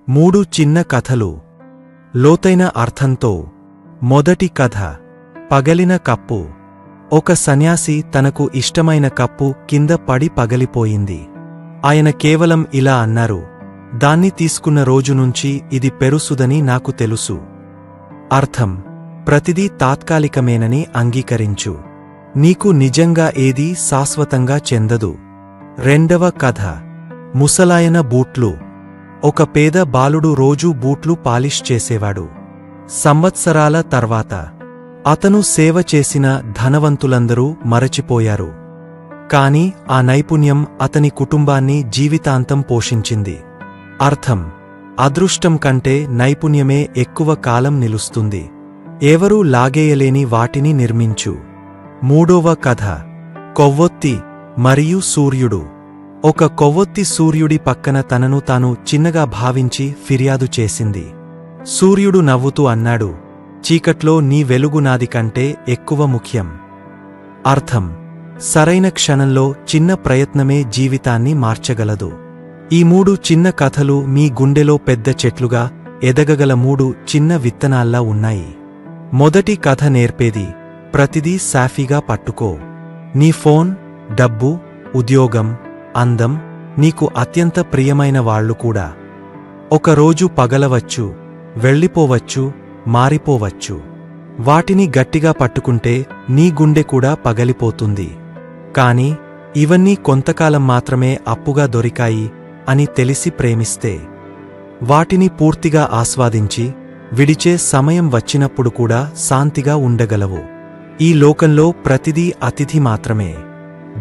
3 చిన్న కథలు లోతైన అర్థంతో. మొదటి కథ, పగలిన కప్పు. ఒక సన్యాసి తనకు ఇష్టమైన కప్పు కింద పడి పగలిపోయింది. ఆయన కేవలం ఇలా అన్నారు, దాన్ని తీసుకున్న రోజు నుంచి ఇది పెరుసుదని నాకు తెలుసు. అర్థం: ప్రతిదీ తాత్కాలికమేనని అంగీకరించు. నీకు నిజంగా ఏదీ శాశ్వతంగా చెందదు. రెండవ కథ, ముసలాయన బూట్లు. ఒక పేద బాలుడు రోజూ బూట్లు పాలిష్ చేసేవాడు. సంవత్సరాల తర్వాత అతను సేవ చేసిన ధనవంతులందరూ మరచిపోయారు. కాని ఆ నైపుణ్యం అతని కుటుంబాన్ని జీవితాంతం పోషించింది. అర్థం: అదృష్టం కంటే నైపుణ్యమే ఎక్కువ కాలం నిలుస్తుంది. ఎవరూ లాగేయలేని వాటిని నిర్మించు. మూడవ కథ, కొవ్వొత్తి మరియు సూర్యుడు. ఒక కొవ్వొత్తి సూర్యుడి పక్కన తనను తాను చిన్నగా భావించి ఫిర్యాదు చేసింది. సూర్యుడు నవ్వుతూ అన్నాడు, చీకట్లో నీ వెలుగు నాది కంటే ఎక్కువ ముఖ్యం. అర్థం: సరైన క్షణంలో చిన్న ప్రయత్నమే జీవితాన్ని మార్చగలదు. ఈ 3 చిన్న కథలు మీ గుండెలో పెద్ద చెట్లుగా ఎదగగల 3 చిన్న విత్తనాల్లా ఉన్నాయి. మొదటి కథ నేర్పేది: ప్రతిదీ సాఫీగా పట్టుకో. నీ ఫోన్, డబ్బు, ఉద్యోగం, అందం, నీకు అత్యంత ప్రియమైన వాళ్లు కూడా ఒకరోజు పగలవచ్చు, వెళ్ళిపోవచ్చు, మారిపోవచ్చు. వాటిని గట్టిగా పట్టుకుంటే నీ గుండె కూడా పగలిపోతుంది. కాని ఇవన్నీ కొంతకాలం మాత్రమే అప్పుగా దొరికాయి అని తెలిసి ప్రేమిస్తే, వాటిని పూర్తిగా ఆస్వాదించి విడిచే సమయం వచ్చినప్పుడు కూడా శాంతిగా ఉండగలవు. ఈ లోకంలో ప్రతిదీ అతిథి మాత్రమే.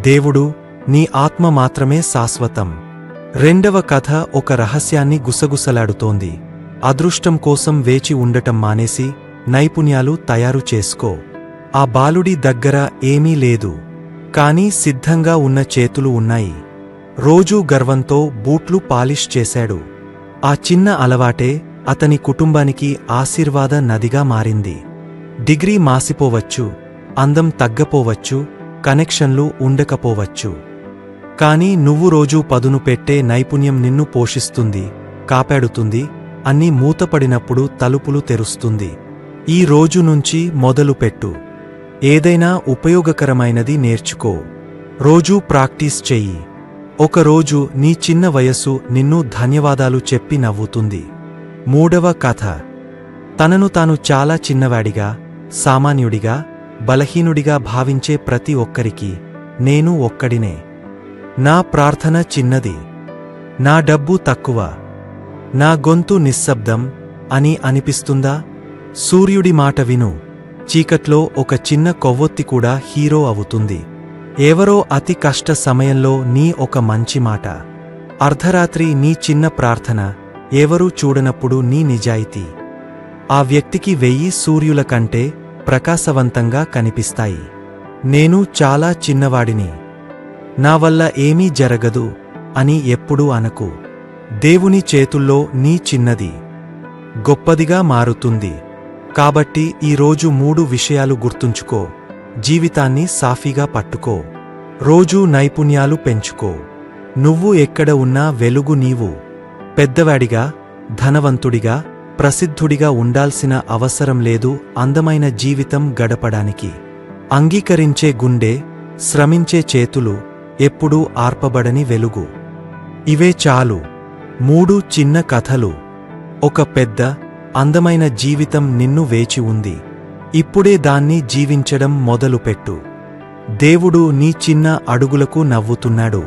దేవుడు, నీ ఆత్మ మాత్రమే శాశ్వతం. రెండవ కథ ఒక రహస్యాన్ని గుసగుసలాడుతోంది. అదృష్టం కోసం వేచి ఉండటం మానేసి నైపుణ్యాలు తయారు చేసుకో. ఆ బాలుడి దగ్గర ఏమీ లేదు, కానీ సిద్ధంగా ఉన్న చేతులు ఉన్నాయి. రోజూ గర్వంతో బూట్లు పాలిష్ చేశాడు. ఆ చిన్న అలవాటే అతని కుటుంబానికి ఆశీర్వాద నదిగా మారింది. డిగ్రీ మాసిపోవచ్చు, అందం తగ్గపోవచ్చు, కనెక్షన్లు ఉండకపోవచ్చు. కాని నువ్వు రోజూ పదును పెట్టే నైపుణ్యం నిన్ను పోషిస్తుంది, కాపాడుతుంది, అన్నీ మూతపడినప్పుడు తలుపులు తెరుస్తుంది. ఈ రోజు నుంచి మొదలుపెట్టు. ఏదైనా ఉపయోగకరమైనది నేర్చుకో. రోజూ ప్రాక్టీస్ చెయ్యి. ఒకరోజు నీ చిన్న వయస్సు నిన్ను ధన్యవాదాలు చెప్పి నవ్వుతుంది. మూడవ కథ, తనను తాను చాలా చిన్నవాడిగా, సామాన్యుడిగా, బలహీనుడిగా భావించే ప్రతి ఒక్కరికి నేను ఒక్కడినే. నా ప్రార్థన చిన్నది, నా డబ్బు తక్కువ, నా గొంతు నిశ్శబ్దం అని అనిపిస్తుందా? సూర్యుడి మాట విను. చీకట్లో ఒక చిన్న కొవ్వొత్తి కూడా హీరో అవుతుంది. ఎవరో అతి కష్ట సమయంలో నీ ఒక మంచి మాట, అర్ధరాత్రి నీ చిన్న ప్రార్థన, ఎవరూ చూడనప్పుడు నీ నిజాయితీ ఆ వ్యక్తికి 1000 సూర్యుల కంటే ప్రకాశవంతంగా కనిపిస్తాయి. నేను చాలా చిన్నవాడిని, నా వల్ల ఏమీ జరగదు అని ఎప్పుడూ అనకు. దేవుని చేతుల్లో నీ చిన్నది గొప్పదిగా మారుతుంది. కాబట్టి ఈరోజు 3 విషయాలు గుర్తుంచుకో. జీవితాన్ని సాఫీగా పట్టుకో. రోజూ నైపుణ్యాలు పెంచుకో. నువ్వు ఎక్కడ ఉన్నా వెలుగు నీవు. పెద్దవాడిగా, ధనవంతుడిగా, ప్రసిద్ధుడిగా ఉండాల్సిన అవసరం లేదు అందమైన జీవితం గడపడానికి. అంగీకరించే గుండె, శ్రమించే చేతులు, ఎప్పుడూ ఆర్పబడని వెలుగు. ఇవే చాలు. 3 చిన్న కథలు, ఒక పెద్ద, అందమైన జీవితం నిన్ను వేచి ఉంది. ఇప్పుడే దాన్ని జీవించడం మొదలుపెట్టు. దేవుడు నీ చిన్న అడుగులకు నవ్వుతున్నాడు.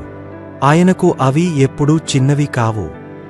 ఆయనకు అవి ఎప్పుడూ చిన్నవి కావు.